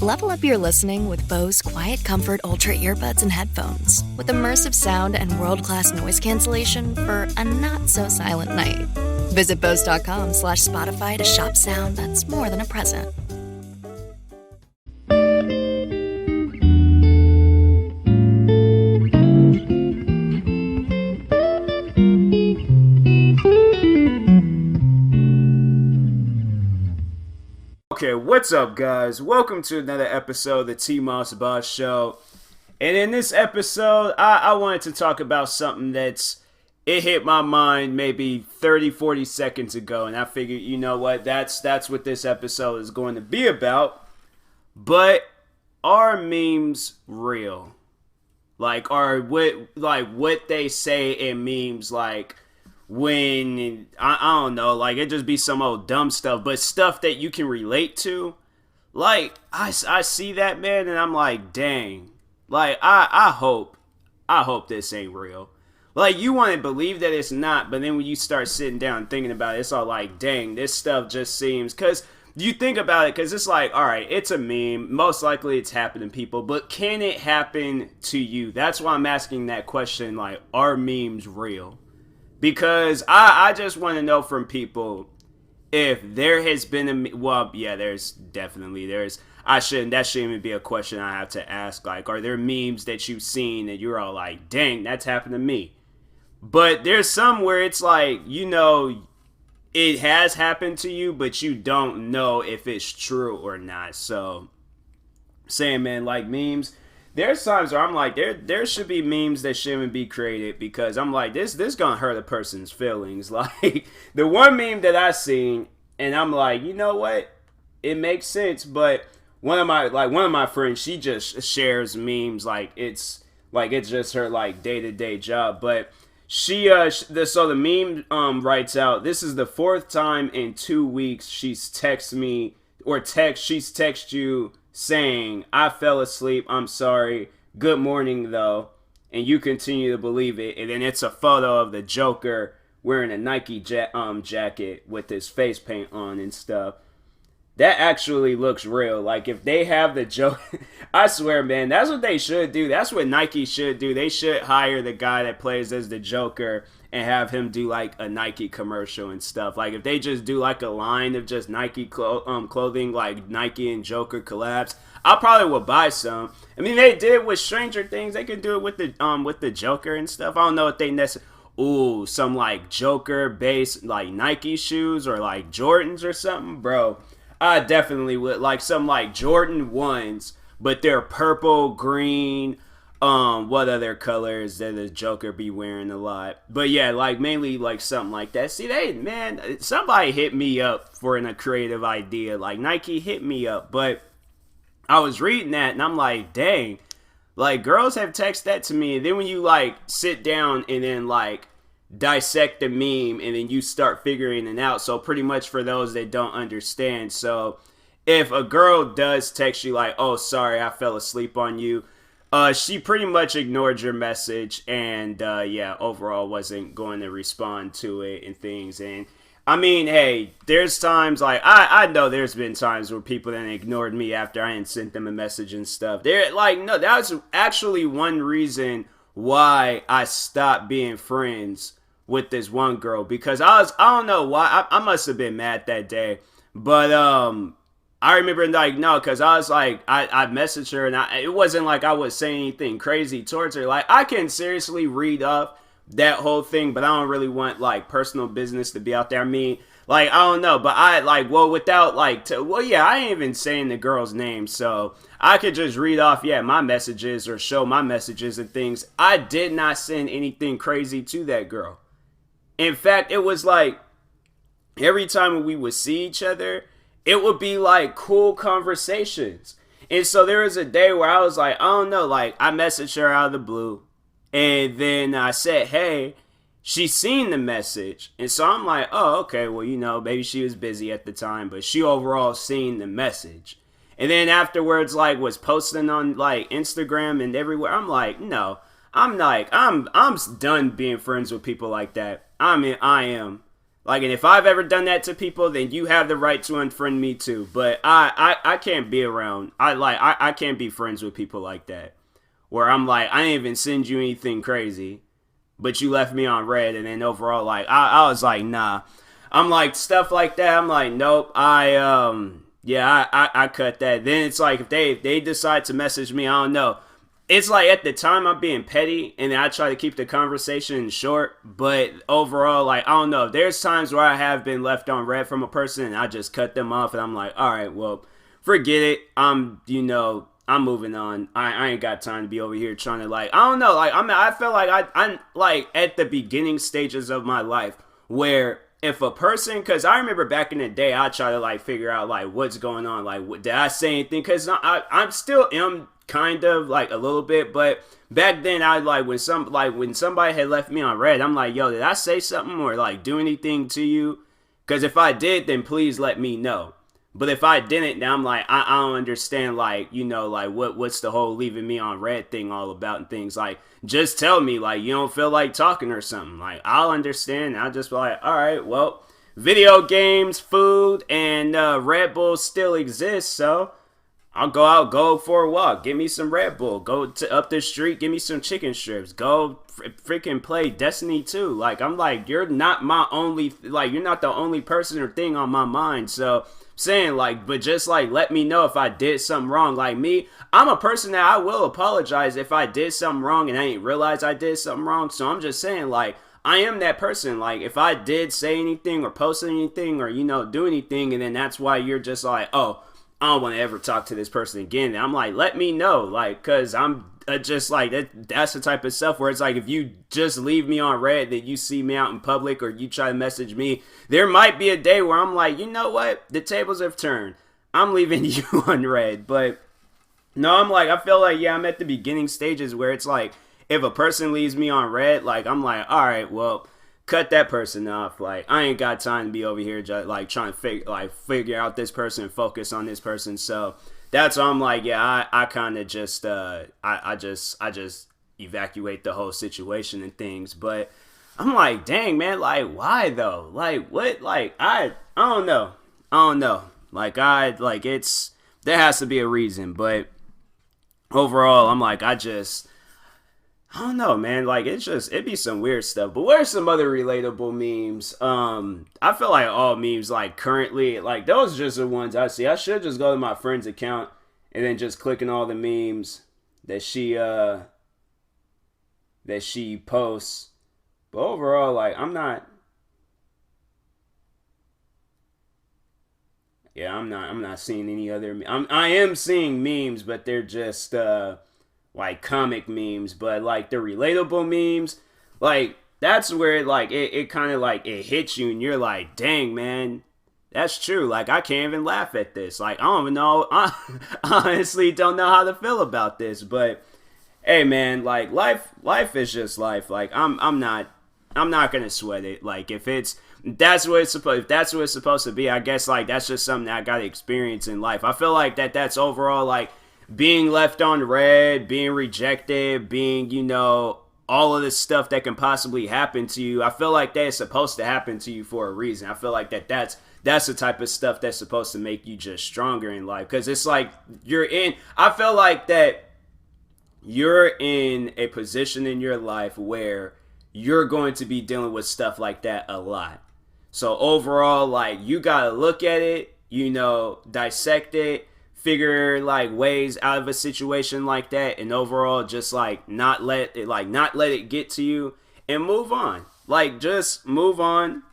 Level up your listening with Bose Quiet Comfort Ultra earbuds and headphones. With immersive sound and world-class noise cancellation for a not-so-silent night. Visit Bose.com/Spotify to shop sound that's more than a present. Okay, what's up, guys? Welcome to another episode of the TMossBoss Show. And in this episode, I wanted to talk about something it hit my mind maybe 30, 40 seconds ago. And I figured, you know what, that's what this episode is going to be about. But are memes real? What they say in memes, when I don't know, it just be some old dumb stuff, but stuff that you can relate to. I see that, man, and I'm like, dang. I hope this ain't real. You want to believe that it's not, but then when you start sitting down and thinking about it, it's all like, dang, this stuff just seems, because you think about it, because it's like, all right, it's a meme, most likely it's happening to people, but can it happen to you? That's why I'm asking that question, are memes real? Because I just want to know from people if there has been that shouldn't even be a question I have to ask. Are there memes that you've seen that you're all like, dang, that's happened to me? But there's some where it's it has happened to you, but you don't know if it's true or not. So, saying, man, memes, there's times where I'm like, there should be memes that shouldn't be created, because I'm like, this gonna hurt a person's feelings. The one meme that I seen, and I'm like, you know what? It makes sense, but one of my friends, she just shares memes it's just her day-to-day job. But she the meme writes out, this is the fourth time in 2 weeks she's texted you saying, I fell asleep, I'm sorry, good morning though, and you continue to believe it. And then it's a photo of the Joker wearing a Nike jacket with his face paint on and stuff. That actually looks real. If they have the Joker, I swear, man, that's what they should do. That's what Nike should do. They should hire the guy that plays as the Joker and have him do a Nike commercial and stuff. If they just do a line of just Nike clothing, Nike and Joker collabs, I probably would buy some. I mean, they did it with Stranger Things. They could do it with the Joker and stuff. I don't know if they necessarily. Ooh, some Joker based Nike shoes or Jordans or something, bro. I definitely would some Jordan 1s, but they're purple, green. What other colors that the Joker be wearing a lot? But yeah, mainly something like that. See, somebody hit me up for a creative idea. Nike hit me up, but I was reading that and I'm like, dang, girls have texted that to me. And then when you sit down and then dissect the meme and then you start figuring it out. So pretty much for those that don't understand, so if a girl does text you oh, sorry, I fell asleep on you, she pretty much ignored your message and overall wasn't going to respond to it and things. And I mean, hey, there's times I know there's been times where people then ignored me after I had sent them a message and stuff. They're no, that's actually one reason why I stopped being friends with this one girl, because I don't know why, I must have been mad that day, but I remember no, because I was I messaged her and it wasn't I was saying anything crazy towards her. I can seriously read up that whole thing, but I don't really want personal business to be out there. I mean, I don't know, but I without I ain't even saying the girl's name, so I could just read off my messages or show my messages and things. I did not send anything crazy to that girl. In fact, it was every time we would see each other, it would be cool conversations. And so there was a day where I was I don't know, I messaged her out of the blue, and then I said, hey, she seen the message. And so I'm oh, okay, well, maybe she was busy at the time, but she overall seen the message. And then afterwards, was posting on Instagram and everywhere. I'm no, I'm done being friends with people like that. I mean, I am. Like, and if I've ever done that to people, then you have the right to unfriend me too. But I can't be around. I can't be friends with people like that. Where I'm like, I didn't even send you anything crazy, but you left me on red, and then overall, like, I was like, nah. I'm like, stuff like that. I'm like, nope. I cut that. Then it's like, if they decide to message me, I don't know. It's like, at the time I'm being petty, and I try to keep the conversation short, but overall, like, I don't know. There's times where I have been left on red from a person, and I just cut them off, and I'm like, all right, well, forget it. I'm moving on. I ain't got time to be over here trying to, like, I don't know. Like, I feel like I'm like at the beginning stages of my life where if a person, because I remember back in the day, I try to like figure out like what's going on. Like, did I say anything? Because I'm still am kind of like a little bit, but back then I like when somebody had left me on red, I'm like, yo, did I say something or like do anything to you? Because if I did, then please let me know. But if I didn't, then I'm like, I don't understand, like, like what's the whole leaving me on red thing all about and things. Like, just tell me, like, you don't feel like talking or something. Like, I'll understand. I'll just be like, all right, well, video games, food, and Red Bull still exist, so I'll go for a walk, give me some Red Bull, go up the street, give me some chicken strips, go freaking play Destiny 2. Like, I'm like, you're not you're not the only person or thing on my mind, so saying like, but just like let me know if I did something wrong. Like me, I'm a person that I will apologize if I did something wrong and I ain't realize I did something wrong. So I'm just saying, like, I am that person. Like, if I did say anything or post anything or do anything, and then that's why you're just like, oh, I don't want to ever talk to this person again, and I'm like, let me know, like, cause I'm just like that's the type of stuff where it's like, if you just leave me on red, that you see me out in public or you try to message me, there might be a day where I'm like, you know what, the tables have turned, I'm leaving you on red. But no, I'm like, I feel like, yeah, I'm at the beginning stages where it's like, if a person leaves me on red, like, I'm like, all right, well, cut that person off. Like, I ain't got time to be over here just like trying to figure out this person and focus on this person. So that's why I'm like, yeah, I kind of just I just evacuate the whole situation and things. But I'm like, dang, man, like, why though? Like, what? Like, I don't know. Like, it's, there has to be a reason. But overall, I'm like, I don't know, man. Like, it'd be some weird stuff. But what are some other relatable memes? I feel like all memes, like, currently, like, those are just the ones I see. I should just go to my friend's account and then just click on all the memes that she posts. But overall, like, I'm not seeing any other. I am seeing memes, but they're just like comic memes. But like the relatable memes, like that's where like it kind of like it hits you and you're like, dang, man, that's true. Like, I can't even laugh at this. Like, I don't even know. I honestly don't know how to feel about this. But hey, man, like life is just life. Like, I'm not gonna sweat it. Like, if that's what it's supposed to be, I guess, like, that's just something that I gotta experience in life. I feel like that's overall, like, being left on red, being rejected, being, all of this stuff that can possibly happen to you. I feel like that is supposed to happen to you for a reason. I feel like that's the type of stuff that's supposed to make you just stronger in life. Because it's like I feel like that you're in a position in your life where you're going to be dealing with stuff like that a lot. So overall, like, you got to look at it, dissect it, figure like ways out of a situation like that, and overall just like not let it get to you and move on. Like, just move on.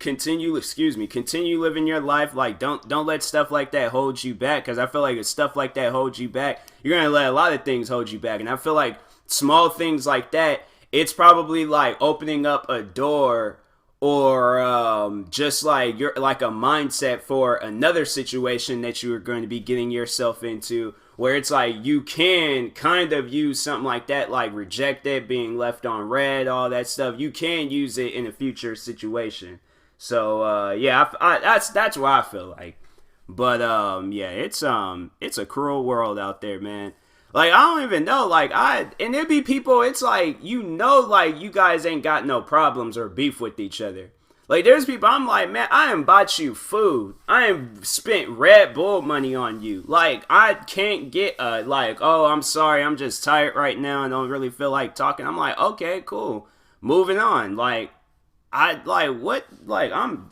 Continue living your life. Like, don't let stuff like that hold you back, because I feel like if stuff like that holds you back, you're gonna let a lot of things hold you back. And I feel like small things like that, it's probably like opening up a door, or just like you're like a mindset for another situation that you are going to be getting yourself into, where it's like you can kind of use something like that, like rejected, being left on red, all that stuff. You can use it in a future situation. So yeah, that's what I feel like. But yeah, it's a cruel world out there, man. Like, I don't even know, like, and there'd be people, it's like, like, you guys ain't got no problems or beef with each other. Like, there's people, I'm like, man, I am bought you food. I am spent Red Bull money on you. Like, I can't get like, oh, I'm sorry, I'm just tired right now and don't really feel like talking. I'm like, okay, cool. Moving on. Like,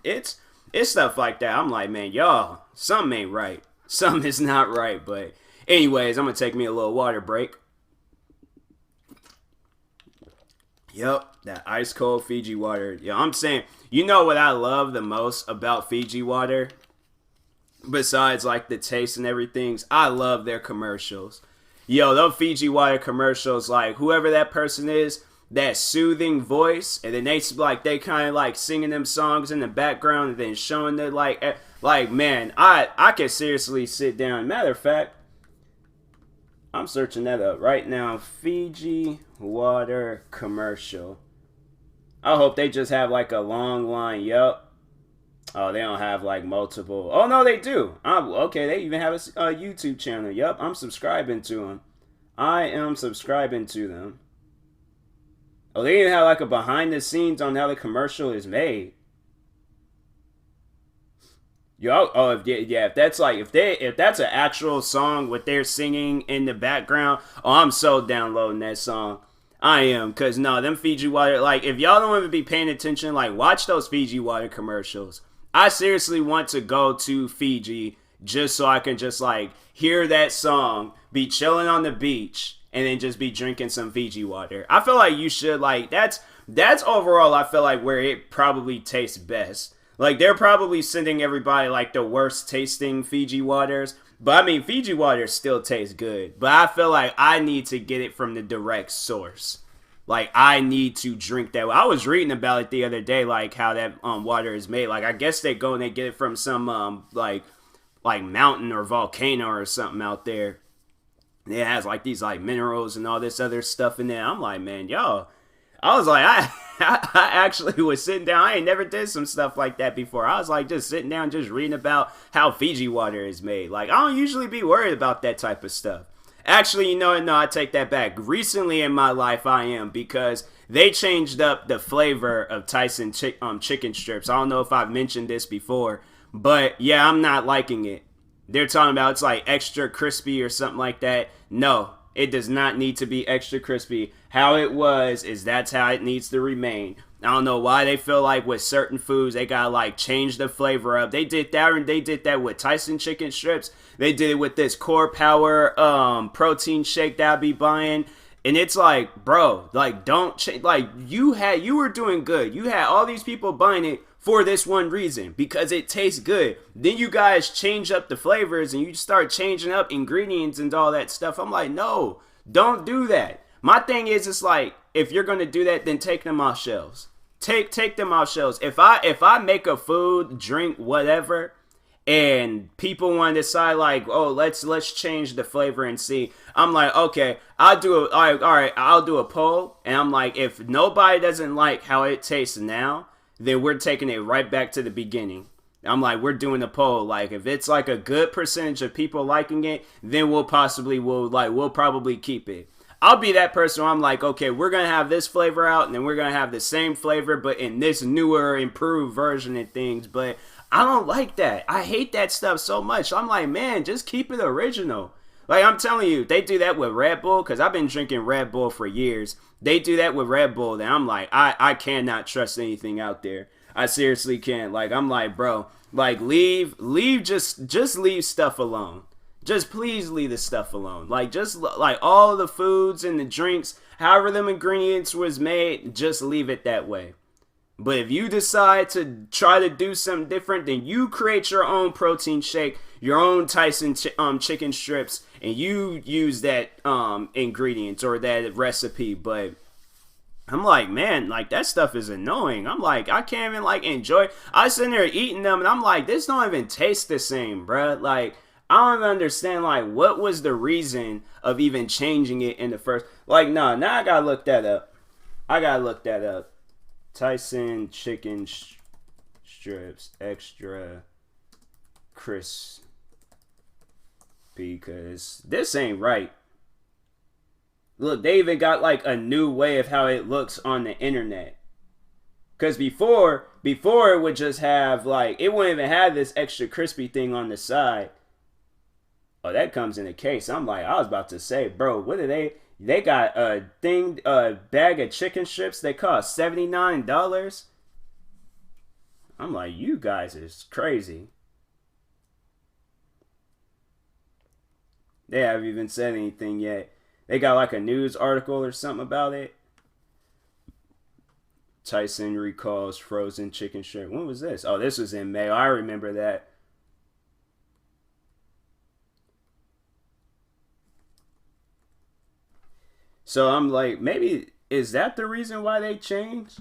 it's stuff like that. I'm like, man, y'all, something ain't right. Something is not right. But anyways, I'm going to take me a little water break. Yep, that ice cold Fiji water. Yeah, I'm saying, you know what I love the most about Fiji water? Besides like the taste and everything, I love their commercials. Yo, those Fiji water commercials, like whoever that person is, that soothing voice, and then they kind of like singing them songs in the background and then showing the like man, I could seriously sit down. Matter of fact, I'm searching that up right now. Fiji water commercial. I hope they just have like a long line. Yup. Oh, they don't have like multiple. Oh, no, they do. Okay, they even have a YouTube channel. Yup, I'm subscribing to them. I am subscribing to them. Oh, they even have like a behind the scenes on how the commercial is made. If that's an actual song what they're singing in the background, oh, I'm so downloading that song. I am, cause no, them Fiji water, like if y'all don't even be paying attention, like watch those Fiji water commercials. I seriously want to go to Fiji just so I can just like hear that song, be chilling on the beach, and then just be drinking some Fiji water. I feel like you should like that's overall. I feel like where it probably tastes best. Like, they're probably sending everybody, like, the worst tasting Fiji waters. But, I mean, Fiji water still tastes good. But I feel like I need to get it from the direct source. Like, I need to drink that. I was reading about it the other day, like, how that water is made. Like, I guess they go and they get it from some, like mountain or volcano or something out there. And it has, like, these, like, minerals and all this other stuff in there. I'm like, man, y'all. I was like, I actually was sitting down. I ain't never did some stuff like that before. I was like just sitting down, just reading about how Fiji water is made. Like, I don't usually be worried about that type of stuff. Actually, you know what? No, I take that back. Recently in my life, I am, because they changed up the flavor of Tyson Chicken Strips. I don't know if I've mentioned this before, but yeah, I'm not liking it. They're talking about it's like extra crispy or something like that. No, it does not need to be extra crispy. How it was is that's how it needs to remain. I don't know why they feel like with certain foods they gotta like change the flavor up. They did that, and they did that with Tyson Chicken Strips. They did it with this Core Power protein shake that I be buying. And it's like, bro, like don't change. Like you were doing good. You had all these people buying it for this one reason, because it tastes good. Then you guys change up the flavors and you start changing up ingredients and all that stuff. I'm like, no, don't do that. My thing is, it's like, if you're gonna do that, then take them off shelves. Take them off shelves. If I make a food, drink, whatever, and people want to decide like, oh, let's change the flavor and see. I'm like, okay, I'll do a poll, and I'm like, if nobody doesn't like how it tastes now, then we're taking it right back to the beginning. I'm like, we're doing a poll. Like, if it's like a good percentage of people liking it, then we'll probably keep it. I'll be that person where I'm like, okay, we're going to have this flavor out, and then we're going to have the same flavor, but in this newer, improved version of things. But I don't like that. I hate that stuff so much. I'm like, man, just keep it original. Like, I'm telling you, they do that with Red Bull, because I've been drinking Red Bull for years. They do that with Red Bull, and I'm like, I cannot trust anything out there. I seriously can't. Like, I'm like, bro, like, just leave stuff alone. Just please leave the stuff alone. Like, just like all the foods and the drinks, however them ingredients was made, just leave it that way. But if you decide to try to do something different, then you create your own protein shake, your own Tyson chicken strips, and you use that ingredient or that recipe. But I'm like, man, like that stuff is annoying. I'm like, I can't even like enjoy. I was sitting there eating them, and I'm like, this don't even taste the same, bruh. Like, I don't even understand, like, what was the reason of even changing it in the first... Like, nah, now I gotta look that up. Tyson Chicken Strips Extra Crispy, because this ain't right. Look, they even got, like, a new way of how it looks on the internet. Because before, before it would just have like, it wouldn't even have this extra crispy thing on the side. Oh, that comes in a case. I'm like, I was about to say, bro, what are they got a bag of chicken strips. They cost $79. I'm like, you guys is crazy. They haven't even said anything yet. They got like a news article or something about it. Tyson recalls frozen chicken strip. When was this? Oh, this was in May. I remember that. So I'm like, maybe is that the reason why they changed?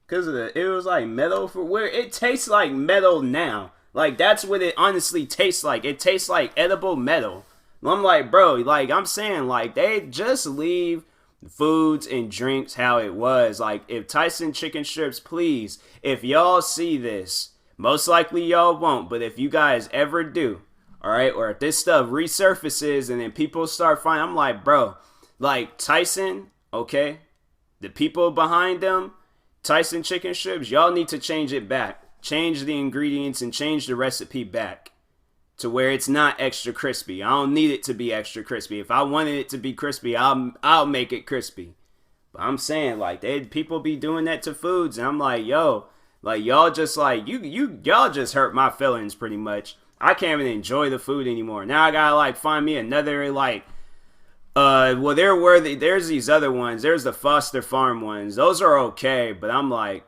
Because it was like metal for where it tastes like metal now. Like that's what it honestly tastes like. It tastes like edible metal. I'm like, bro, like I'm saying, like they just leave foods and drinks how it was. Like if Tyson Chicken Strips, please, if y'all see this, most likely y'all won't, but if you guys ever do, all right, or if this stuff resurfaces and then people start finding, I'm like, bro, like Tyson, okay, the people behind them, Tyson Chicken Strips, y'all need to change it back. Change the ingredients and change the recipe back to where it's not extra crispy. I don't need it to be extra crispy. If I wanted it to be crispy, I'll make it crispy. But I'm saying like people be doing that to foods, and I'm like, yo, like y'all just like y'all just hurt my feelings pretty much. I can't even enjoy the food anymore. Now I gotta like find me another like well, there's these other ones. There's the Foster Farm ones. Those are okay, but I'm like,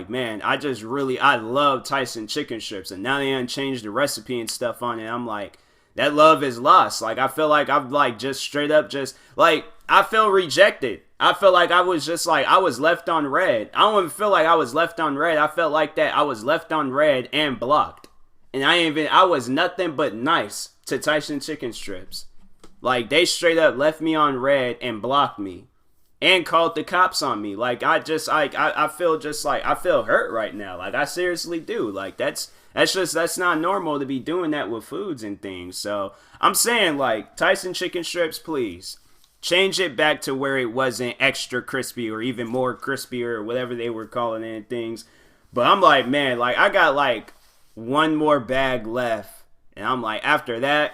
man, I love Tyson Chicken Strips, and now they unchanged the recipe and stuff on it. I'm like, that love is lost. Like, I feel like I've like just straight up just like I feel rejected. I feel like I was just like I was left on red. I don't even feel like I was left on red. I felt like that I was left on red and blocked, and I was nothing but nice to Tyson Chicken Strips. Like, they straight up left me on red and blocked me and called the cops on me. Like, I feel just like, I feel hurt right now. Like, I seriously do. Like, that's not normal to be doing that with foods and things. So, I'm saying, like, Tyson Chicken Strips, please, change it back to where it wasn't extra crispy or even more crispier or whatever they were calling it and things. But I'm like, man, like, I got, like, one more bag left. And I'm like, after that,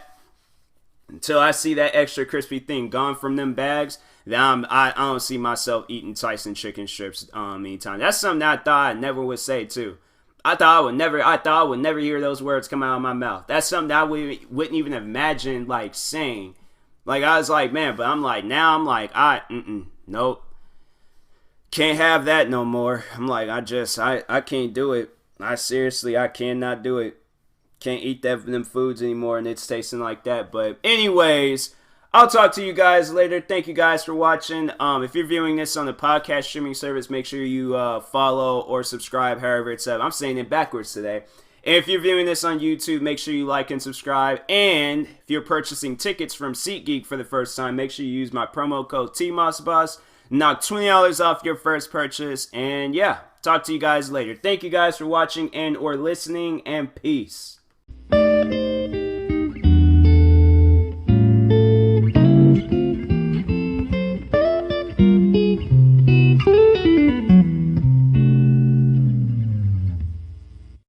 until I see that extra crispy thing gone from them bags, then I don't see myself eating Tyson Chicken Strips anytime. That's something that I thought I never would say too. I thought I would never hear those words come out of my mouth. That's something that I wouldn't even imagine like saying. Like I was like, man, but I'm like, now I'm like, nope. Can't have that no more. I'm like, I can't do it. I cannot do it. Can't eat them foods anymore, and it's tasting like that. But anyways, I'll talk to you guys later. Thank you guys for watching. If you're viewing this on the podcast streaming service, make sure you follow or subscribe, however it's up. I'm saying it backwards today. And if you're viewing this on YouTube, make sure you like and subscribe. And if you're purchasing tickets from SeatGeek for the first time, make sure you use my promo code TMossBoss. Knock $20 off your first purchase. And yeah, talk to you guys later. Thank you guys for watching and or listening, and peace.